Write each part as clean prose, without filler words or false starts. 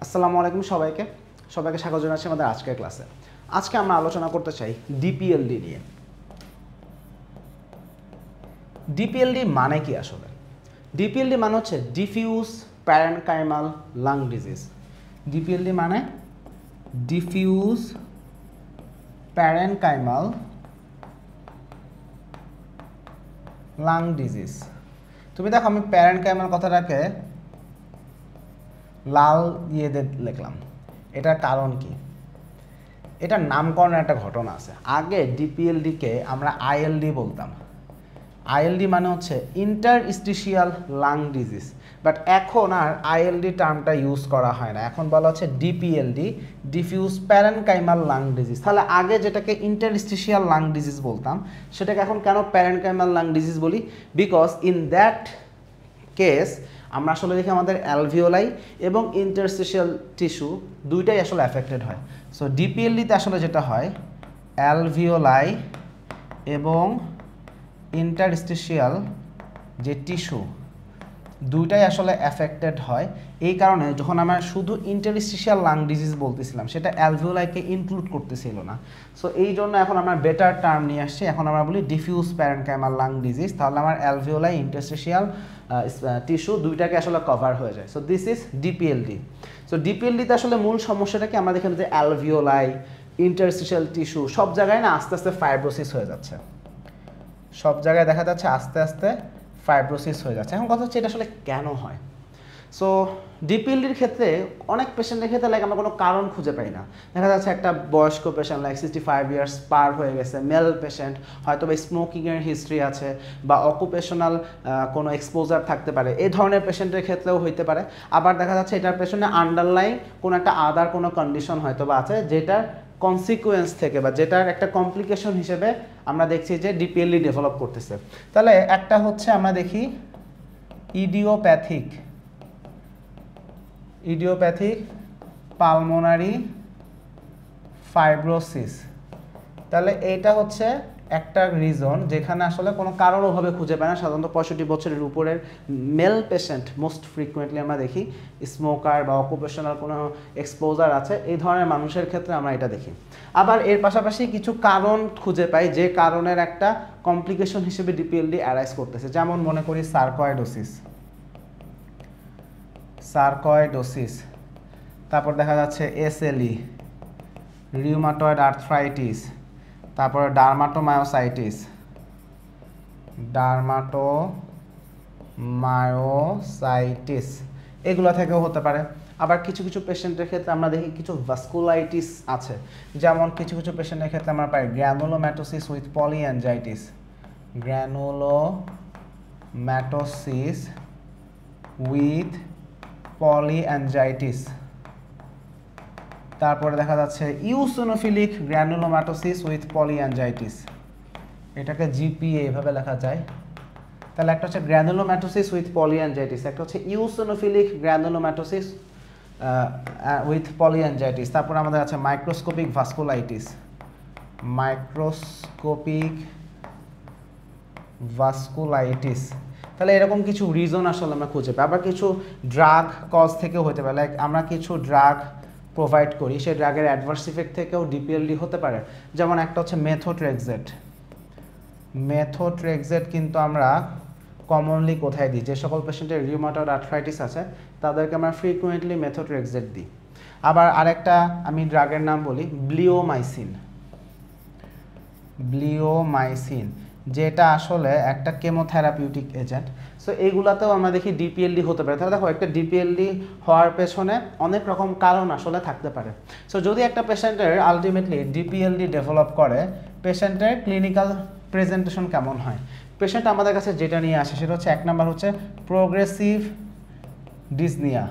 আসসালামু আলাইকুম সবাইকে স্বাগত জানাচ্ছি আমাদের আজকের ক্লাসে। আজকে আমরা আলোচনা করতে চাই ডিপিএলডি নিয়ে। ডিপিএলডি মানে কি আসলে? ডিপিএলডি মানে হচ্ছে ডিফিউজ প্যারেনকাইমাল লাং ডিজিজ। ডিপিএলডি মানে ডিফিউজ প্যারেনকাইমাল লাং ডিজিজ। তুমি দেখো, আমি প্যারেনকাইমাল কথাটাকে লাল দিয়ে লিখলাম। এটার কারণ কি? এটার নামকরণের একটা ঘটনা আছে। আগে ডিপিএলডিকে আমরা আইএলডি বলতাম। আইএলডি মানে হচ্ছে ইন্টারস্টিশিয়াল লাং ডিজিজ, বাট এখন আর আইএলডি টার্মটা ইউজ করা হয় না, এখন বলা হচ্ছে ডিপিএলডি, ডিফিউজ প্যারেনকাইমাল লাং ডিজিজ। তাহলে আগে যেটাকে ইন্টারস্টিশিয়াল লাং ডিজিজ বলতাম সেটাকে এখন কেন প্যারেনকাইমাল লাং ডিজিজ বলি? বিকজ ইন দ্যাট কেস আমরা আসলে দেখি আমাদের অ্যালভিওলাই এবং ইন্টারস্টিশিয়াল টিস্যু দুইটাই আসলে অ্যাফেক্টেড হয়। সো ডিপিএলডিতে আসলে যেটা হয়, অ্যালভিওলাই এবং ইন্টারস্টিশিয়াল যে টিস্যু দুইটাই আসলে অ্যাফেক্টেড হয়। এই কারণে যখন আমরা শুধু ইন্টারস্টিশিয়াল লাং ডিজিজ বলতেছিলাম সেটা অ্যালভিওলাইকে ইনক্লুড করতেছিল না। সো এই জন্য এখন আমরা বেটার টার্ম নিয়ে আসছি, এখন আমরা বলি ডিফিউজ প্যারেনকাইমাল লাং ডিজিজ। তাহলে আমার অ্যালভিওলাই ইন্টারস্টিশিয়াল টিস্যু দুইটাকে আসলে কভার হয়ে যায়। So this is DPLD. So ডিপিএলডিতে আসলে মূল সমস্যাটাকে আমরা দেখলাম যে অ্যালভিওলাই, ইন্টারস্টিশিয়াল টিস্যু সব জায়গায় না আস্তে আস্তে ফাইব্রোসিস হয়ে যাচ্ছে। সব জায়গায় দেখা যাচ্ছে আস্তে আস্তে ফাইব্রোসিস হয়ে যাচ্ছে। এখন কথা হচ্ছে এটা আসলে কেন হয়? সো ডিপিএলডির ক্ষেত্রে অনেক পেশেন্টের ক্ষেত্রে আমরা কোনো কারণ খুঁজে পাই না। দেখা যাচ্ছে একটা বয়স্ক পেশেন্ট 65 ইয়ার্স পার হয়ে গেছে, মেল পেশেন্ট, হয়তো বা স্মোকিংয়ের হিস্ট্রি আছে বা অকুপেশনাল কোনো এক্সপোজার থাকতে পারে, এই ধরনের পেশেন্টের ক্ষেত্রেও হইতে পারে। আবার দেখা যাচ্ছে এটার পেছনে আন্ডারলাইন কোনো একটা আদার কোনো কন্ডিশন হয়তো বা আছে, যেটার কনসিকুয়েন্স থেকে বা যেটার একটা কমপ্লিকেশন হিসেবে আমরা দেখছি যে ডিপিএলডি ডেভেলপ করতেছে। তাহলে একটা হচ্ছে আমরা দেখি ইডিওপ্যাথিক পালমোনারি ফাইব্রোসিস। তাহলে এইটা হচ্ছে একটা রিজন যেখানে আসলে কোনো কারণ ওভাবে খুঁজে পায় না। সাধারণত 65 বছরের উপরের মেল পেশেন্ট মোস্ট ফ্রিকুয়েন্টলি আমরা দেখি, স্মোকার বা অকুপেশনাল কোনো এক্সপোজার আছে, এই ধরনের মানুষের ক্ষেত্রে আমরা এটা দেখি। আবার এর পাশাপাশি কিছু কারণ খুঁজে পাই যে কারণের একটা কমপ্লিকেশন হিসেবে ডিপিএলডি অ্যারাইজ করতেছে। যেমন মনে করি সার্কয়েডোসিস, তারপর দেখা যাচ্ছে এসএলই, রিউমাটয়েড আর্থ্রাইটিস, তারপরে ডার্মাটোমায়োসাইটিস, এগুলো থেকেও হতে পারে। আবার কিছু কিছু পেশেন্টের ক্ষেত্রে আমরা দেখি কিছু ভাস্কুলাইটিস আছে, যেমন কিছু কিছু পেশেন্টের ক্ষেত্রে আমরা পাই গ্র্যানুলোম্যাটোসিস উইথ পলিঅ্যাঞ্জাইটিস, তারপরে দেখা যাচ্ছে ইওসিনোফিলিক গ্র্যানুলোম্যাটোসিস উইথ পলিঅ্যাঞ্জাইটিস, এটাকে জিপিএ এভাবে লেখা যায়। তাহলে একটা হচ্ছে গ্র্যানুলোম্যাটোসিস উইথ পলিঅ্যাঞ্জাইটিস, একটা হচ্ছে ইওসিনোফিলিক গ্র্যানুলোম্যাটোসিস উইথ পলিঅ্যাঞ্জাইটিস। তারপর আমাদের আছে মাইক্রোস্কোপিক ভাস্কুলাইটিস। তাহলে এরকম কিছু রিজন আসলে আমরা খুঁজে পাই। আবার কিছু ড্রাগ কজ থেকেও হতে পারে, লাইক আমরা কিছু ড্রাগ প্রোভাইড করি, সেই ড্রাগের অ্যাডভার্স ইফেক্ট থেকেও ডিপিএলডি হতে পারে। যেমন একটা হচ্ছে মেথোট্রেক্সেট কিন্তু আমরা কমনলি কোথায় দিই? যে সকল পেশেন্টের রিউমাটয়েড আর্থ্রাইটিস আছে তাদেরকে আমরা ফ্রিকুয়েন্টলি মেথোট্রেক্সেট দিই। আবার আরেকটা আমি ড্রাগের নাম বলি ব্লিওমাইসিন, যেটা আসলে একটা কেমোথেরাপিউটিক এজেন্ট। সো এইগুলাতেও আমরা দেখি ডিপিএলডি হতে পারে। তাহলে দেখো, একটা ডিপিএলডি হওয়ার পেছনে অনেক রকম কারণ আসলে থাকতে পারে। সো যদি একটা পেশেন্টের আলটিমেটলি ডিপিএলডি ডেভেলপ করে, পেশেন্টের ক্লিনিক্যাল প্রেজেন্টেশন কেমন হয়? পেশেন্ট আমাদের কাছে যেটা নিয়ে আসে সেটা হচ্ছে, এক নাম্বার হচ্ছে প্রোগ্রেসিভ ডিসনিয়া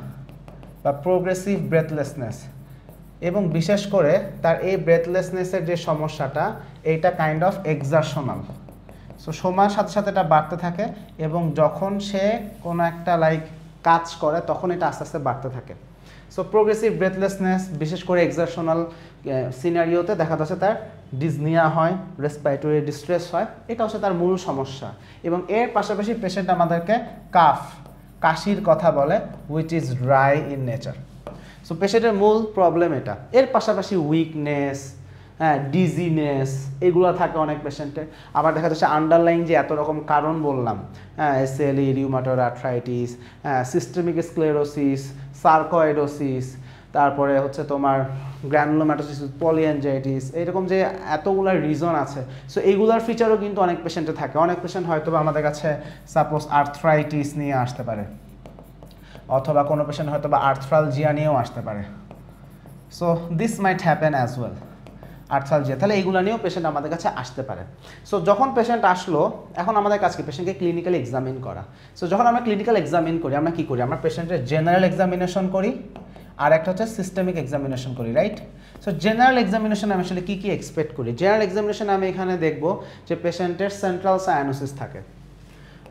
বা প্রোগ্রেসিভ ব্রেথলেসনেস, এবং বিশেষ করে তার এই ব্রেথলেসনেসের যে সমস্যাটা, এইটা কাইন্ড অফ এক্সারশনাল। সো সময়ের সাথে সাথে এটা বাড়তে থাকে এবং যখন সে কোনো একটা কাজ করে তখন এটা আস্তে আস্তে বাড়তে থাকে। সো প্রোগ্রেসিভ ব্রেথলেসনেস, বিশেষ করে এক্সারশনাল সিনারিওতে দেখা যাচ্ছে তার ডিসনিয়া হয়, রেসপিরেটরি ডিস্ট্রেস হয়, এটা হচ্ছে তার মূল সমস্যা। এবং এর পাশাপাশি পেশেন্ট আমাদেরকে কাশির কথা বলে, which is dry in nature. So পেশেন্টের মূল প্রবলেম এটা। এর পাশাপাশি উইকনেস, হ্যাঁ, ডিজিনেস এগুলো থাকে অনেক পেশেন্টের। আবার দেখা যাচ্ছে আন্ডারলাইন যে এত রকম কারণ বললাম, হ্যাঁ, এসএলই, রিউমাটয়েড আর্থ্রাইটিস, হ্যাঁ, সিস্টেমিক স্ক্লেরোসিস, সার্কয়েডোসিস, তারপরে হচ্ছে তোমার গ্র্যানুলোম্যাটোসিস, পলিঅ্যাঞ্জাইটিস, এরকম যে এতগুলো রিজন আছে। সো এইগুলোর ফিচারও কিন্তু অনেক পেশেন্টে থাকে। অনেক পেশেন্ট হয়তো আমাদের কাছে সাপোজ আর্থ্রাইটিস নিয়ে আসতে পারে, অথবা কোনো পেশেন্ট হয়তো বা আর্থ্রালজিয়া নিয়েও আসতে পারে। So this might happen as well, arthralgia. তাহলে এইগুলো নিয়েও পেশেন্ট আমাদের কাছে আসতে পারে। সো যখন পেশেন্ট আসলো, এখন আমাদের কাছে পেশেন্টকে ক্লিনিক্যালি এক্সামিন করা। সো যখন আমরা ক্লিনিক্যাল এক্সামিন করি, আমরা কী করি? আমরা পেশেন্টের জেনারেল এক্সামিনেশন করি, আর একটা হচ্ছে সিস্টেমিক এক্সামিনেশন করি, রাইট? সো জেনারেল এক্সামিনেশন আমি আসলে কী কী এক্সপেক্ট করি? জেনারেল এক্সামিনেশন আমি এখানে দেখব যে পেশেন্টের সেন্ট্রাল সায়ানোসিস থাকে।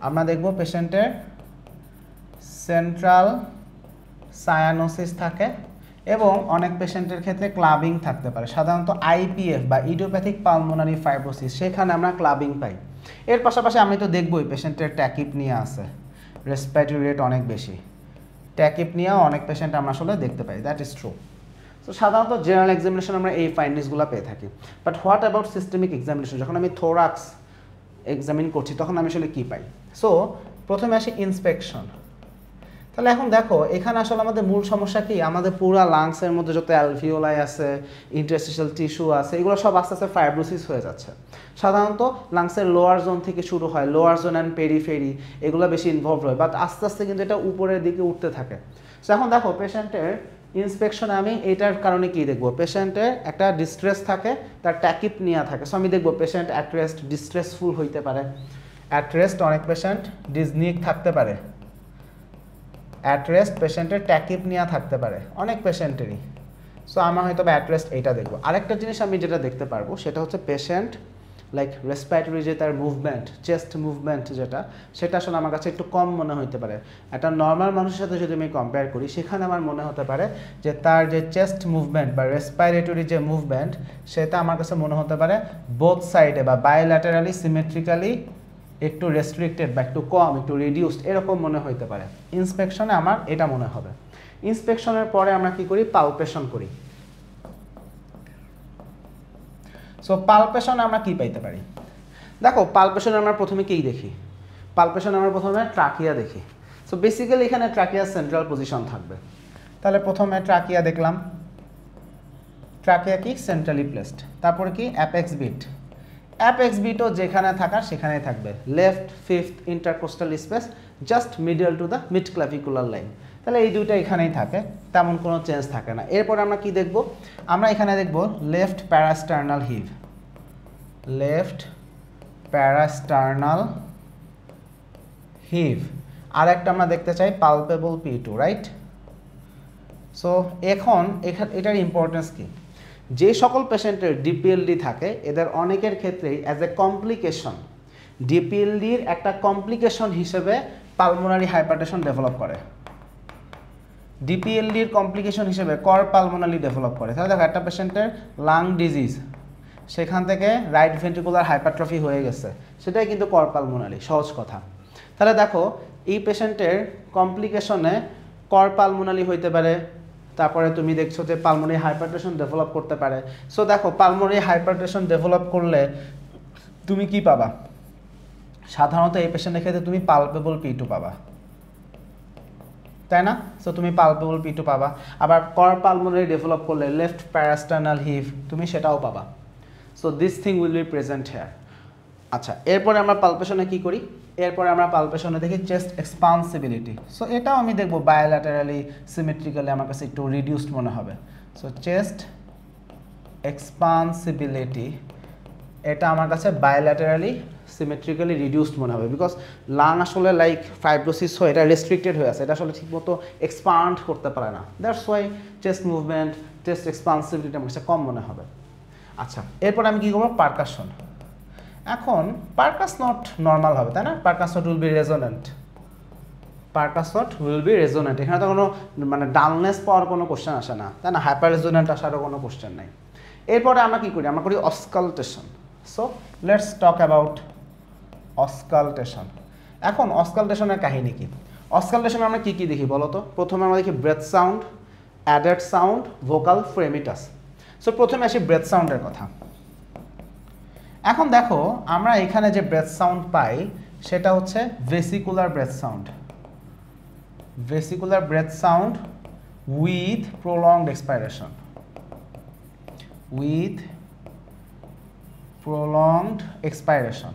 আমরা দেখব পেশেন্টের সেন্ট্রাল সায়ানোসিস থাকে, এবং অনেক পেশেন্টের ক্ষেত্রে ক্লাবিং থাকতে পারে। সাধারণত আইপিএফ বা ইডিওপ্যাথিক পালমোনারি ফাইব্রোসিস, সেখানে আমরা ক্লাবিং পাই। এর পাশাপাশি আমি তো দেখবই পেশেন্টের ট্যাকিপনিয়া আছে, রেসপিরেটরি রেট অনেক বেশি, ট্যাকিপনিয়াও অনেক পেশেন্ট আমরা আসলে দেখতে পাই, দ্যাট ইজ ট্রু। সো সাধারণত জেনারেল এক্সামিনেশন আমরা এই ফাইন্ডিংসগুলো পেয়ে থাকি। But what about systemic examination? যখন আমি থোরাক্স এক্সামিন করছি তখন আমি আসলে কী পাই? সো প্রথমে আসি ইন্সপেকশন। তাহলে এখন দেখো এখানে আসলে আমাদের মূল সমস্যা কি? আমাদের পুরো লাংসের মধ্যে যত অ্যালভিওলাই আছে, ইন্টারস্টিশিয়াল টিস্যু আছে, এগুলো সব আস্তে আস্তে ফাইব্রোসিস হয়ে যাচ্ছে। সাধারণত লাংসের লোয়ার জোন থেকে শুরু হয়, লোয়ার জোন অ্যান্ড পেরিফেরি এগুলো বেশি ইনভলভ হয়, বাট আস্তে আস্তে কিন্তু এটা উপরের দিকে উঠতে থাকে। সো এখন দেখো পেশেন্টের ইন্সপেকশনে আমি এটার কারণে কি দেখবো? পেশেন্টের একটা ডিস্ট্রেস থাকে, তার ট্যাকিপনিয়া থাকে। সো আমি দেখবো পেশেন্ট অ্যাট রেস্ট ডিস্ট্রেসফুল হইতে পারে, অ্যাট রেস্ট অনেক পেশেন্ট ডিজনিক থাকতে পারে, অ্যাট রেস্ট পেশেন্টের ট্যাকিপনিয়া থাকতে পারে অনেক পেশেন্টেরই। সো আমার হয়তো অ্যাট রেস্ট এইটা দেখবো। আরেকটা জিনিস আমি যেটা দেখতে পারবো সেটা হচ্ছে পেশেন্ট লাইক রেসপিরেটরি যে তার মুভমেন্ট, চেস্ট মুভমেন্ট যেটা, সেটা আসলে আমার কাছে একটু কম মনে হতে পারে। একটা নর্মাল মানুষের সাথে যদি আমি কম্পেয়ার করি, সেখানে আমার মনে হতে পারে যে তার যে চেস্ট মুভমেন্ট বা রেসপিরেটরি যে মুভমেন্ট, সেটা আমার কাছে মনে হতে পারে বোথ সাইডে বা বায়োল্যাটারালি সিমেট্রিক্যালি একটু রেস্ট্রিক্টেড বা একটু কম, একটু রিডিউসড এরকম মনে হতে পারে। ইন্সপেকশনে আমার এটা মনে হবে। ইন্সপেকশনের পরে আমরা কি করি? পালপেশন করি। সো পালপেশনে আমরা কি পাইতে পারি? দেখো পালপেশনে আমরা প্রথমে কি দেখি? পালপেশনে আমরা প্রথমে ট্রাকিয়া দেখি। সো বেসিক্যালি এখানে ট্রাকিয়া সেন্ট্রাল পজিশন থাকবে। তাহলে প্রথমে ট্রাকিয়া দেখলাম, ট্রাকিয়া কি সেন্ট্রালি প্লেসড। তারপরে কি অ্যাপেক্স বিট, অ্যাপেক্স বিটও যেখানে থাকার সেখানেই থাকবে, left fifth intercostal space just middle to the mid clavicular line. তাহলে এই দুইটা এখানেই থাকে, তেমন কোনো চেঞ্জ থাকে না। এরপর আমরা কি দেখব? আমরা এখানে দেখব লেফট প্যারাস্টার্নাল হিভ, লেফট প্যারাস্টার্নাল হিভ। আর একটা আমরা দেখতে চাই পালপেবল P2, রাইট? সো এখন এটার ইম্পর্টেন্স কি? যে সকল পেশেন্টের ডিপিএলডি থাকে এদের অনেকের ক্ষেত্রেই অ্যাজ এ কমপ্লিকেশন, ডিপিএলডির একটা কমপ্লিকেশন হিসেবে পালমোনারি হাইপারটেনশন ডেভেলপ করে, ডিপিএলডির কমপ্লিকেশন হিসেবে কর পালমোনারি ডেভেলপ করে। তাহলে দেখো একটা পেশেন্টের লাং ডিজিজ, সেখান থেকে রাইট ভেন্ট্রিকুলার হাইপারট্রফি হয়ে গেছে, সেটাই কিন্তু কর পালমোনারি, সহজ কথা। তাহলে দেখো এই পেশেন্টের কমপ্লিকেশনে কর পালমোনারি হইতে পারে, তারপরে তুমি দেখছো যে পালমোনারি হাইপারটেনশন ডেভেলপ করতে পারে। সো দেখো পালমোনারি হাইপারটেনশন ডেভেলপ করলে তুমি কি পাবা? সাধারণত এই পেশেন্টের ক্ষেত্রে তুমি পালপেবল P2 পাবা, তাই না? সো তুমি পালপেবল P2 পাবা। আবার কর পালমোনারি ডেভেলপ করলে লেফট প্যারাস্টার্নাল হিভ তুমি সেটাও পাবা। So this thing will be present hair. আচ্ছা, এরপরে আমরা পালপেশনে কি করি? এরপরে আমরা পালপেশনে দেখি চেস্ট এক্সপান্সিবিলিটি। সো এটাও আমি দেখবো বায়োল্যাটারালি সিমেট্রিক্যালি আমার কাছে একটু রিডিউসড মনে হবে। সো চেস্ট এক্সপান্সিবিলিটি এটা আমার কাছে বায়োল্যাটারালি সিমেট্রিক্যালি রিডিউসড মনে হবে, বিকজ লাং আসলে লাইক ফাইব্রোসিস হয়ে এটা রেস্ট্রিক্টেড হয়ে আছে, এটা আসলে ঠিকমতো এক্সপান্ড করতে পারে না। That's why chest movement, chest expansibility আমার কাছে কম মনে হবে। আচ্ছা, এরপর আমি কী করবো? পারকাশন। এখন পারকাস নট নর্মাল হবে, তাই না? Percussion note will be resonant, percussion note will be resonant. এখানে তো কোনো মানে ডালনেস পাওয়ার কোনো কোশ্চেন আসে না, তাই না? হাইপার রেজোনেন্ট আসারও কোনো কোশ্চেন নাই। এরপরে আমরা কী করি? আমরা করি auscultation. So let's talk about auscultation. এখন অসকালটেশনের কাহিনী কি? অসকালটেশনে আমরা কী কী দেখি বলো তো? প্রথমে আমরা দেখি breath sound, added sound, vocal fremitus. So প্রথমে আসি ব্রেথ সাউন্ডের কথা। এখন দেখো আমরা এখানে যে ব্রেথ সাউন্ড পাই সেটা হচ্ছে vesicular breath sound, vesicular breath sound with prolonged expiration, with prolonged expiration.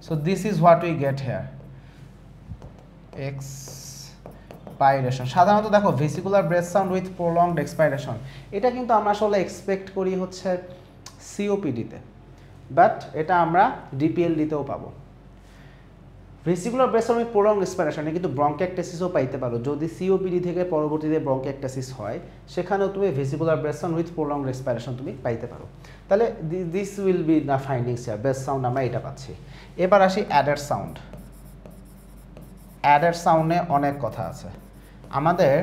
So this is what we get here, expiration. সাধারণত দেখো vesicular breath sound with prolonged expiration, এটা কিন্তু আমরা আসলে এক্সপেক্ট করি হচ্ছে সিওপিডিতে, বাট এটা আমরা ডিপিএলডিতেও পাবো। Vesicular breath sound with prolonged expiration কিন্তু ব্রঙ্কিয়াকটাসিসও পাইতে পারো, যদি সিওপিডি থেকে পরবর্তীতে ব্রঙ্কিয়াকটাসিস হয় সেখানেও তুমি vesicular breath sound with prolonged expiration তুমি পাইতে পারো। তাহলে this will be the findings here, breath sound আমরা এটা পাচ্ছি। এবার আসি অ্যাডাড সাউন্ড। অ্যাডাড সাউন্ডে অনেক কথা আছে। আমাদের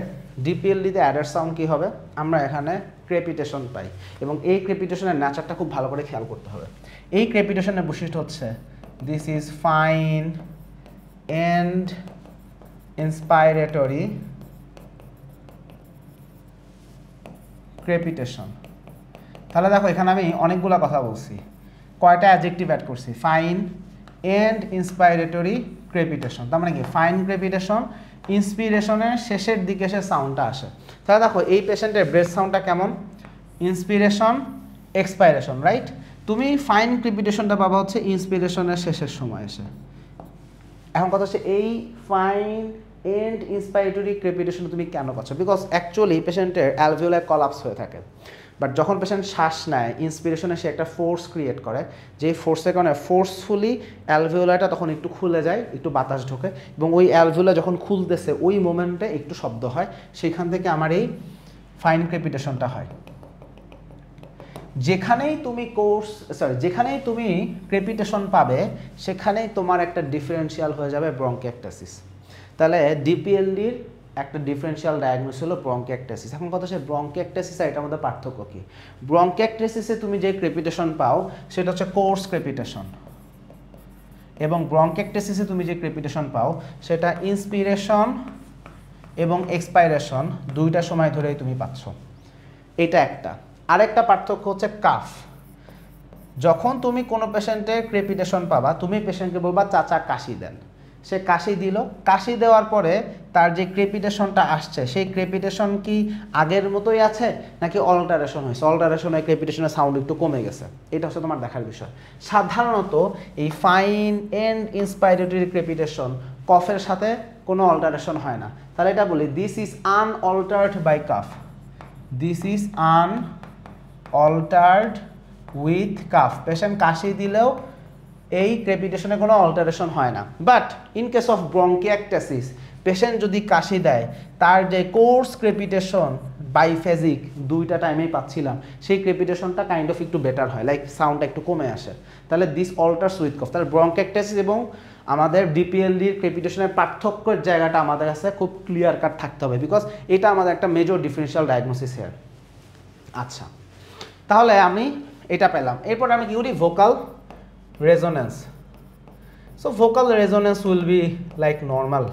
ডিপিএলডিতে অ্যাডাড সাউন্ড কী হবে, আমরা এখানে ক্রেপিটেশন পাই এবং এই ক্রেপিটেশনের নেচারটা খুব ভালো করে খেয়াল করতে হবে। এই ক্রেপিটেশনের বৈশিষ্ট্য হচ্ছে this is fine and inspiratory crepitation। তাহলে দেখো এখানে আমি অনেকগুলো কথা বলছি, কয়টা অ্যাডজেক্টিভ অ্যাড করছি, ফাইন এন্ড ইন্সপাইরেটরি ক্রেপিটেশন। তার মানে কি ফাইন ক্রেপিটেশন, ইন্সপিরেশনের শেষের দিকে সে সাউন্ডটা আসে। তাহলে দেখো এই পেশেন্টের ব্রেথ সাউন্ডটা কেমন, ইন্সপিরেশন এক্সপাইরেশন, রাইট? তুমি ফাইন ক্রেপিটেশনটা পাবা হচ্ছে ইন্সপিরেশনের শেষের সময় এসে। এখন কথা হচ্ছে এই ফাইন এন্ড ইন্সপাইরেটরি ক্রেপিটেশন তুমি কেন পাচ্ছ, বিকজ অ্যাকচুয়ালি পেশেন্টের অ্যালভিওলার কলাপস হয়ে থাকে, বাট যখন পেশেন্ট শ্বাস নেয় ইন্সপিরেশনে সে একটা ফোর্স ক্রিয়েট করে, যে ফোর্সের কারণে ফোর্সফুলি অ্যালভিওলারটা তখন একটু খুলে যায়, একটু বাতাস ঢোকে এবং ওই অ্যালভিওলা যখন খুলতেছে ওই মোমেন্টে একটু শব্দ হয়, সেইখান থেকে আমার এই ফাইন ক্রেপিটেশনটা হয়। যেখানেই তুমি ক্রেপিটেশন পাবে সেখানেই তোমার একটা ডিফারেন্সিয়াল হয়ে যাবে ব্রঙ্কিয়াকটাসিস। তাহলে ডিপিএলডির একটা ডিফারেন্সিয়াল ডায়াগনোসিস হলো ব্রঙ্কিয়াকটাসিস। এখন কথা হচ্ছে ব্রঙ্কিয়াকটাসিস আর এটার মধ্যে পার্থক্য কী? ব্রঙ্কিয়াকটাসিসে তুমি যে ক্রেপিটেশন পাও সেটা হচ্ছে কোর্স ক্রেপিটেশন, এবং ব্রঙ্কিয়াকটাসিসে তুমি যে ক্রেপিটেশন পাও সেটা ইন্সপিরেশন এবং এক্সপাইরেশন দুইটা সময় ধরেই তুমি পাচ্ছ। এটা একটা। আরেকটা পার্থক্য হচ্ছে কাফ। যখন তুমি কোনো পেশেন্টের ক্রেপিটেশন পাবা, তুমি পেশেন্টকে বলবা চাচা কাশি দেন, সে কাশি দিল, কাশি দেওয়ার পরে তার যে ক্রেপিটেশনটা আসছে সেই ক্রেপিটেশন কি আগের মতোই আছে নাকি অল্টারেশন হয়েছে, অল্টারেশন হয়ে ক্রেপিটেশনের সাউন্ড একটু কমে গেছে, এটা হচ্ছে তোমার দেখার বিষয়। সাধারণত এই ফাইন এন্ড ইন্সপাইরেটরি ক্রেপিটেশন কফের সাথে কোনো অল্টারেশন হয় না। তাহলে এটা বলি this is unaltered by cough, this is unaltered with cough. Patient কাশি দিলেও এই ক্রেপিটেশনে কোনো অল্টারেশন হয় না। But in case of bronchiectasis patient যদি কাশি দেয়, তার যে কোর্স ক্রেপিটেশন বাইফেজিক দুইটা টাইমেই পাচ্ছিলাম, সেই ক্রেপিটেশনটা কাইন্ড অফ একটু বেটার হয়, লাইক সাউন্ডটা একটু কমে আসে। তাহলে দিস অল্টার্স উইথ কফ। তাহলে ব্রঙ্কিয়াকটাসিস এবং আমাদের ডিপিএলডির ক্রেপিটেশনের পার্থক্যের জায়গাটা আমাদের কাছে খুব ক্লিয়ার কাট থাকতে হবে, বিকজ এটা আমাদের একটা মেজর ডিফারেন্সিয়াল ডায়াগনোসিস হেয়ার। আচ্ছা, তাহলে আমি এটা পেলাম। এরপর আমি কি করি, vocal resonance. So vocal resonance will be like normal,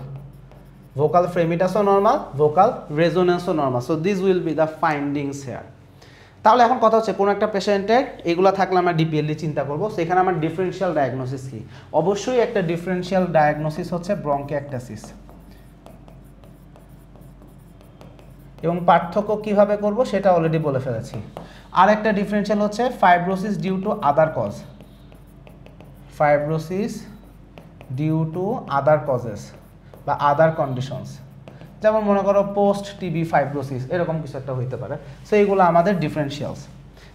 vocal ফ্রেমিটাসও নর্মাল, ভোকাল রেজোনেন্সও normal. So this will be the findings here. তাহলে এখন কথা হচ্ছে কোনো একটা পেশেন্টের এগুলো থাকলে আমরা ডিপিএলডি চিন্তা করবো, সেখানে আমার ডিফারেন্সিয়াল ডায়াগনোসিস কি? অবশ্যই একটা ডিফারেন্সিয়াল ডায়াগনোসিস হচ্ছে ব্রঙ্কিয়াকটাসিস, এবং পার্থক্য কিভাবে করব সেটা অলরেডি বলে ফেলেছি। আর একটা ডিফারেন্সিয়াল হচ্ছে fibrosis due to other cause, fibrosis due to other causes বা আদার কন্ডিশনস, যেমন মনে করো পোস্ট টিবি ফাইব্রোসিস, এরকম কিছু একটা হইতে পারে। সো এইগুলো আমাদের ডিফারেন্সিয়ালস।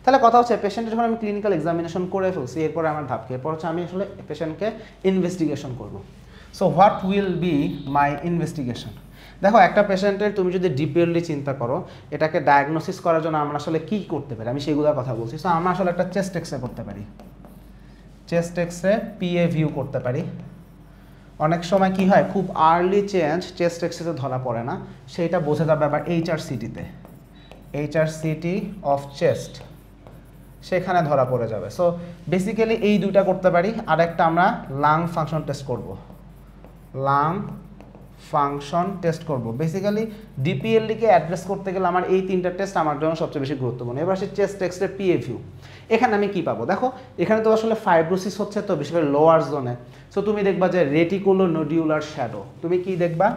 তাহলে কথা হচ্ছে পেশেন্টের যখন আমি ক্লিনিক্যাল এক্সামিনেশন করে ফেলছি, এরপরে আমার ধাপ কি? এরপর হচ্ছে আমি আসলে পেশেন্টকে ইনভেস্টিগেশন করব। So what will be my investigation? দেখো একটা পেশেন্টের তুমি যদি ডিপিএলডি চিন্তা করো, এটাকে ডায়াগনোসিস করার জন্য আমরা আসলে কী করতে পারি, আমি সেগুলোর কথা বলছি। সো আমরা আসলে একটা চেস্ট এক্স রে করতে পারি, chest X ray PA view করতে পারি। অনেক সময় কি হয়, খুব আর্লি চেঞ্জ চেস্ট এক্স রেতে ধরা পড়ে না, সেইটা বোঝা যাবে আবার এইচআরসিটিতে, এইচআরসিটি অফ চেস্ট, সেখানে ধরা পড়ে যাবে। সো বেসিক্যালি এই দুইটা করতে পারি। আর একটা আমরা লাং ফাংশন টেস্ট করব, লাং ফাংশন টেস্ট করব। বেসিক্যালি ডিপিএলডিকে অ্যাড্রেস করতে গেলে আমার এই তিনটা টেস্ট আমার জন্য সবচেয়ে বেশি গুরুত্বপূর্ণ। এবার আসে চেস্ট টেক্সটের পিএভিউ। এখানে আমি কি পাবো? দেখো এখানে তো আসলে ফাইব্রোসিস হচ্ছে, তো বেশি করে লোয়ার জোনে। সো তুমি দেখবা যে রেটিকুলো নোডিউলার শ্যাডো। তুমি কি দেখবা?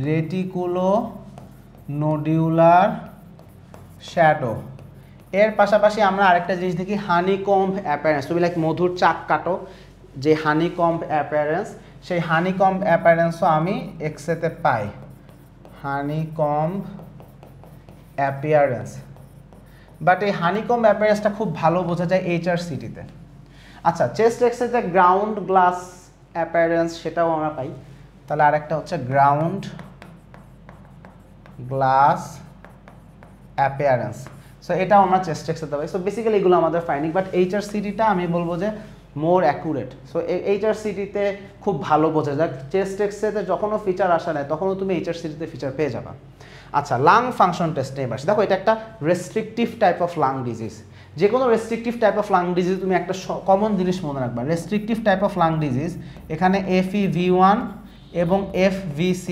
রেটিকুলো নোডিউলার শ্যাডো। এর পাশাপাশি আমরা আরেকটা জিনিস দেখি, হানিকম্ব অ্যাপিয়ারেন্স। তুমি লাইক মধুর চাক কাটো, যে হানিকম্ব অ্যাপিয়ারেন্স, সেই হানিকম্ব অ্যাপিয়ারেন্সও আমি এক্সেতে পাই। Honeycomb appearance. বাট এই হানিকম্ব অ্যাপিয়ারেন্সটা খুব ভালো বোঝা যায় এইচআরসিটিতে। আচ্ছা, চেস্ট এক্সেতে গ্রাউন্ড গ্লাস অ্যাপিয়ারেন্স, সেটাও আমরা পাই। তাহলে আরেকটা হচ্ছে গ্রাউন্ড গ্লাস অ্যাপিয়ারেন্স। সো এটাও আমরা চেস্ট এক্সেতে পাই। সো বেসিক্যালি এগুলো আমাদের ফাইন্ডিং, বাট এইচআরসিটিটা আমি বলবো যে মোর অ্যাকুরেট। সো এইচআরসিটিতে খুব ভালো বোঝা যায়। চেস্ট এক্সেতে যখনও ফিচার আসা নেয় তখনও তুমি এইচআরসিটিতে ফিচার পেয়ে যাবা। আচ্ছা, লাং ফাংশন টেস্টে এবার দেখো, এটা একটা restrictive type of lung disease. যে কোনো restrictive type of lung disease তুমি একটা কমন জিনিস মনে রাখবা, restrictive type of lung disease এখানে FeV1 এবং FVC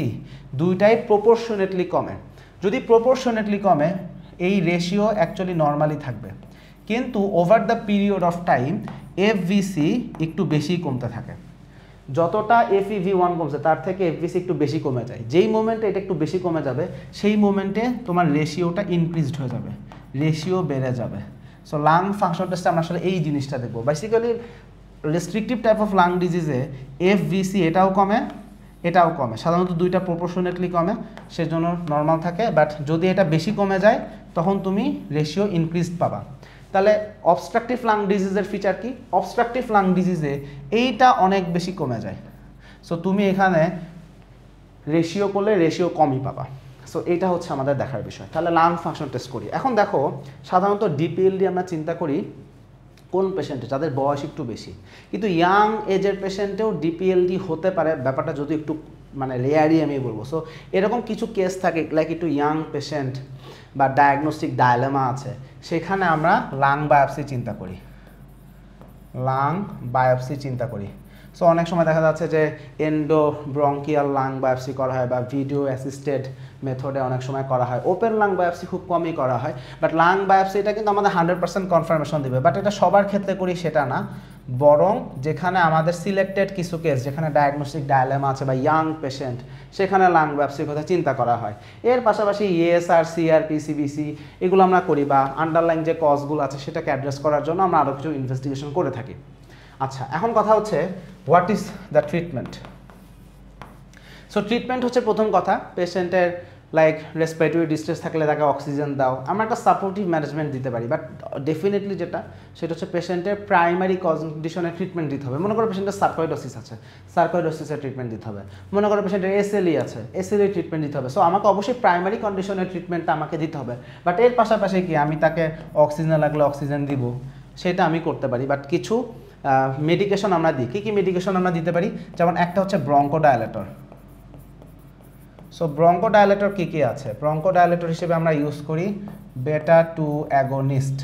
দুইটাই প্রপোর্শনেটলি কমে। যদি প্রপোর্শনেটলি কমে, এই রেশিও অ্যাকচুয়ালি নর্মালি থাকবে, কিন্তু over the period of time FVC একটু বেশি কমতে থাকে। যতটা FeV1 কমছে তার থেকে FVC একটু বেশি কমে যায়। যেই মোমেন্টে এটা একটু বেশি কমে যাবে, সেই মোমেন্টে তোমার রেশিওটা ইনক্রিজড হয়ে যাবে, রেশিও বেড়ে যাবে। সো লাং ফাংশন টেস্টে আমরা আসলে এই জিনিসটা দেখবো। Basically restrictive type of lung ডিজিজে FVC এটাও কমে, এটাও কমে। সাধারণত দুইটা প্রপোর্শনেটলি কমে, সেজন্য নর্মাল থাকে। বাট যদি এটা বেশি কমে যায় তখন তুমি রেশিও ইনক্রিজড পাবা। তাহলে অবস্ট্রাকটিভ লাং ডিজিজের ফিচার কি? অবস্ট্রাকটিভ লাং ডিজিজে এইটা অনেক বেশি কমে যায়। সো তুমি এখানে রেশিও করলে রেশিও কমই পাবা। সো এইটা হচ্ছে আমাদের দেখার বিষয়। তাহলে লাং ফাংশন টেস্ট করি। এখন দেখো, সাধারণত ডিপিএলডি আমরা চিন্তা করি কোন পেশেন্টে, যাদের বয়স একটু বেশি, কিন্তু ইয়াং এজের পেশেন্টেও ডিপিএলডি হতে পারে। ব্যাপারটা যদি একটু মানে রেয়ারই আমি বলবো। সো এরকম কিছু কেস থাকে, লাইক একটু ইয়াং পেশেন্ট বা ডায়াগনস্টিক ডায়লেমা আছে, সেখানে আমরা লাং বায়োপসি চিন্তা করি, লাং বায়োপসি চিন্তা করি। সো অনেক সময় দেখা যাচ্ছে যে এন্ডোব্রঙ্কিয়াল লাং বায়োপসি করা হয়, বা ভিডিও অ্যাসিস্টেড মেথডে অনেক সময় করা হয়। ওপেন লাং বায়োপসি খুব কমই করা হয়। বাট লাং বায়োপসি এটা কিন্তু আমাদের 100% কনফার্মেশন দিবে। বাট এটা সবার ক্ষেত্রে করি সেটা না, বরং যেখানে আমাদের সিলেক্টেড কিছু কেস, যেখানে ডায়াগনস্টিক ডায়লেমা আছে বা ইয়াং পেশেন্ট, সেখানে লাং বায়োপসির কথা চিন্তা করা হয়। এর পাশাপাশি ESR, CRP, CBC এগুলো আমরা করি, বা আন্ডারলাইন যে কজগুলো আছে সেটাকে অ্যাড্রেস করার জন্য আমরা আরও কিছু ইনভেস্টিগেশন করে থাকি। আচ্ছা, এখন কথা হচ্ছে what is the treatment. So treatment হচ্ছে প্রথম কথা, পেশেন্টের লাইক রেসপিরেটরি ডিস্ট্রেস থাকলে তাকে অক্সিজেন দাও। আমরা একটা সাপোর্টিভ ম্যানেজমেন্ট দিতে পারি, বাট ডেফিনেটলি যেটা সেটা হচ্ছে পেশেন্টের প্রাইমারি কন্ডিশনের ট্রিটমেন্ট দিতে হবে। মনে করো পেশেন্টের সার্কয়েডোসিস আছে, সার্কয়েডোসিসের ট্রিটমেন্ট দিতে হবে। মনে করো পেশেন্টের SLE আছে, SLE ট্রিটমেন্ট দিতে হবে। সো আমাকে অবশ্যই প্রাইমারি কন্ডিশনের ট্রিটমেন্টটা আমাকে দিতে হবে। বাট এর পাশাপাশি কি আমি তাকে অক্সিজেন লাগলে অক্সিজেন দিব, সেটা আমি করতে পারি। বাট কিছু মেডিকেশন আমরা দিই। কী কী মেডিকেশন আমরা দিতে পারি? যেমন একটা হচ্ছে ব্রঙ্কোডায়ালেটর। সো ব্রঙ্কোডায়ালেটর কী কী আছে? ব্রঙ্কোডায়ালেটর হিসেবে আমরা ইউজ করি β2 অ্যাগনিস্ট।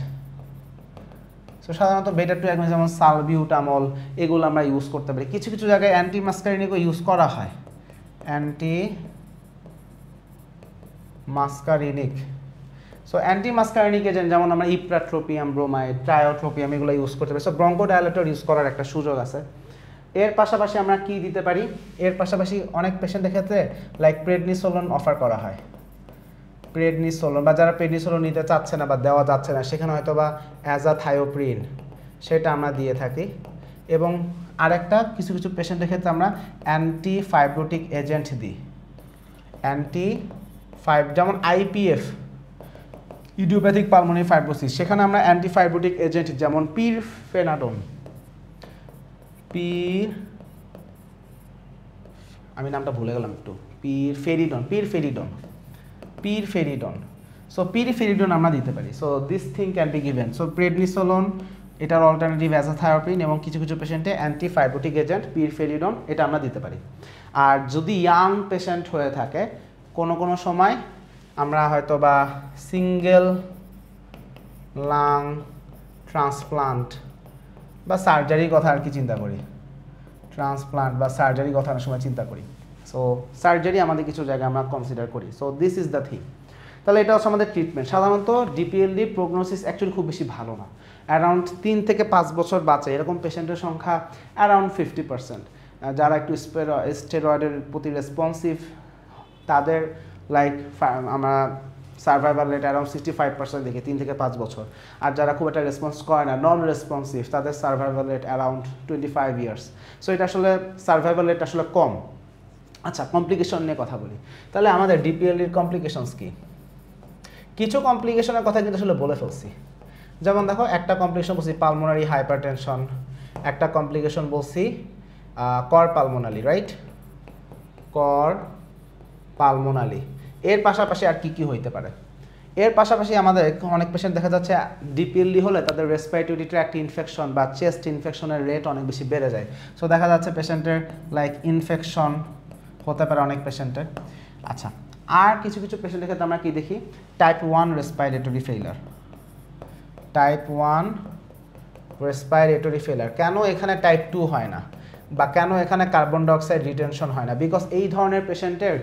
সো সাধারণত β2 অ্যাগনিস্ট যেমন সালবিউটামল, এগুলো আমরা ইউজ করতে পারি। কিছু কিছু জায়গায় অ্যান্টিমাস্কারিনিকও ইউজ করা হয়, অ্যান্টিমাস্কারিনিক। সো অ্যান্টিমাস্কারিনিক এজেন্ট যেমন আমরা ইপ্রাট্রোপিয়াম ব্রোমাইড, ট্রায়োট্রোপিয়াম এগুলো ইউজ করতে পারি। সো ব্রঙ্কোডায়ালেটর ইউজ করার একটা সুযোগ আছে। এর পাশাপাশি আমরা কি দিতে পারি? এর পাশাপাশি অনেক পেশেন্টের ক্ষেত্রে লাইক প্রেডনিসোলন অফার করা হয়। প্রেডনিসোলন, বা যারা প্রেডনিসোলন নিতে চাচ্ছে না বা দেওয়া যাচ্ছে না, সেখানে হয়তো বা অ্যাজাথায়োপ্রিন সেটা আমরা দিয়ে থাকি। এবং আরেকটা কিছু কিছু পেশেন্টের ক্ষেত্রে আমরা অ্যান্টিফাইব্রোটিক এজেন্ট দিই। যেমন IPF, ইডিওপ্যাথিক পালমোনারি ফাইব্রোসিস, সেখানে আমরা অ্যান্টিফাইব্রোটিক এজেন্ট যেমন পিরফেনাডন, আমি নামটা ভুলে গেলাম একটু, পিরফেরিডন। সো পিরফেরিডন আমরা দিতে পারি। So this thing can be given. So prednisolone, এটার অল্টারনেটিভ অ্যাজাথায়োপ্রিন, এবং কিছু কিছু পেশেন্টে অ্যান্টিফাইব্রোটিক এজেন্ট পিরফেরিডন, এটা আমরা দিতে পারি। আর যদি ইয়াং পেশেন্ট হয়ে থাকে, কোনো সময় আমরা হয়তো বা সিঙ্গেল লাং ট্রান্সপ্লান্ট বা সার্জারির কথা আর কি চিন্তা করি, ট্রান্সপ্লান্ট বা সার্জারির কথা অনেক সময় চিন্তা করি। সো সার্জারি আমাদের কিছু জায়গায় আমরা কনসিডার করি। So this is the thing. তাহলে এটা হচ্ছে আমাদের ট্রিটমেন্ট। সাধারণত ডিপিএলডি প্রগনোসিস অ্যাকচুয়ালি খুব বেশি ভালো না, অ্যারাউন্ড 3 থেকে 5 বছর বাঁচে এরকম পেশেন্টের সংখ্যা অ্যারাউন্ড 50%। যারা একটু স্টেরয়েডের প্রতি রেসপন্সিভ তাদের লাইক আমরা সার্ভাইভাল রেট অ্যারাউন্ড 65% দেখি 3 থেকে 5 বছর। আর যারা খুব একটা রেসপন্স করে না, নন রেসপন্সিভ, তাদের survival rate around 25 years. So এটা আসলে সার্ভাইভাল রেট আসলে কম। আচ্ছা, কমপ্লিকেশন নিয়ে কথা বলি। তাহলে আমাদের ডিপিএলডির কমপ্লিকেশনস কি? কিছু কমপ্লিকেশনের কথা কিন্তু আসলে বলে ফেলছি। যেমন দেখো, একটা কমপ্লিকেশন বলছি পালমোনারি হাইপারটেনশন, একটা কমপ্লিকেশন বলছি কর পালমোনালি, রাইট? কর পালমোনালি। এর পাশাপাশি আর কি কি হইতে পারে? এর পাশাপাশি আমাদের অনেক পেশেন্ট দেখা যাচ্ছে ডিপিএলডি হলে তাদের রেসপিরেটরি ট্র্যাক্ট ইনফেকশন বা চেস্ট ইনফেকশনের রেট অনেক বেশি বেড়ে যায়। সো দেখা যাচ্ছে পেশেন্টের লাইক ইনফেকশন হতে পারে অনেক পেশেন্টের। আচ্ছা, আর কিছু কিছু পেশেন্টের ক্ষেত্রে আমরা কি দেখি? Type 1 respiratory failure. Type 1 respiratory failure. কেন এখানে টাইপ 2 হয় না, বা কেন এখানে কার্বন ডাইঅক্সাইড রিটেনশন হয় না? বিকজ এই ধরনের পেশেন্টের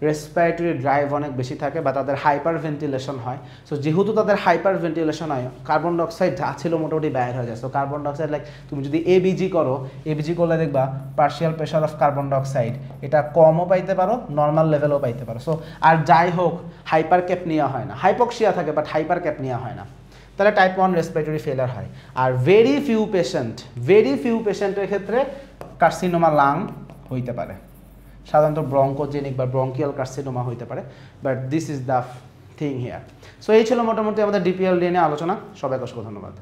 রেসপিরেটরি ড্রাইভ অনেক বেশি থাকে বা তাদের হাইপার ভেন্টিলেশন হয়। সো যেহেতু তাদের হাইপার ভেন্টিলেশন হয়, কার্বন ডাইঅক্সাইড যা ছিল মোটামুটি বাইর হয়ে যায়। সো কার্বন ডাইঅক্সাইড লাইক তুমি যদি এবিজি করো, এবিজি করলে দেখবা partial pressure of carbon dioxide এটা কমও পাইতে পারো, নর্মাল লেভেলও পাইতে পারো। সো আর যাই হোক, হাইপার ক্যাপনিয়া হয় না, হাইপক্সিয়া থাকে বাট হাইপার ক্যাপনিয়া হয় না। তাহলে টাইপ 1 রেসপিরেটরি ফেলার হয়। আর ভেরি ফিউ পেশেন্টের ক্ষেত্রে কার্সিনোমা লাং হইতে পারে, সাধারণত ব্রঙ্কোজেনিক বা ব্রঙ্কিয়াল কার্সিনোমা হইতে পারে। But this is the thing here. So এই ছিল মোটামুটি আমাদের ডিপিএলডি নিয়ে আলোচনা। সবাইকে অসংখ্য ধন্যবাদ।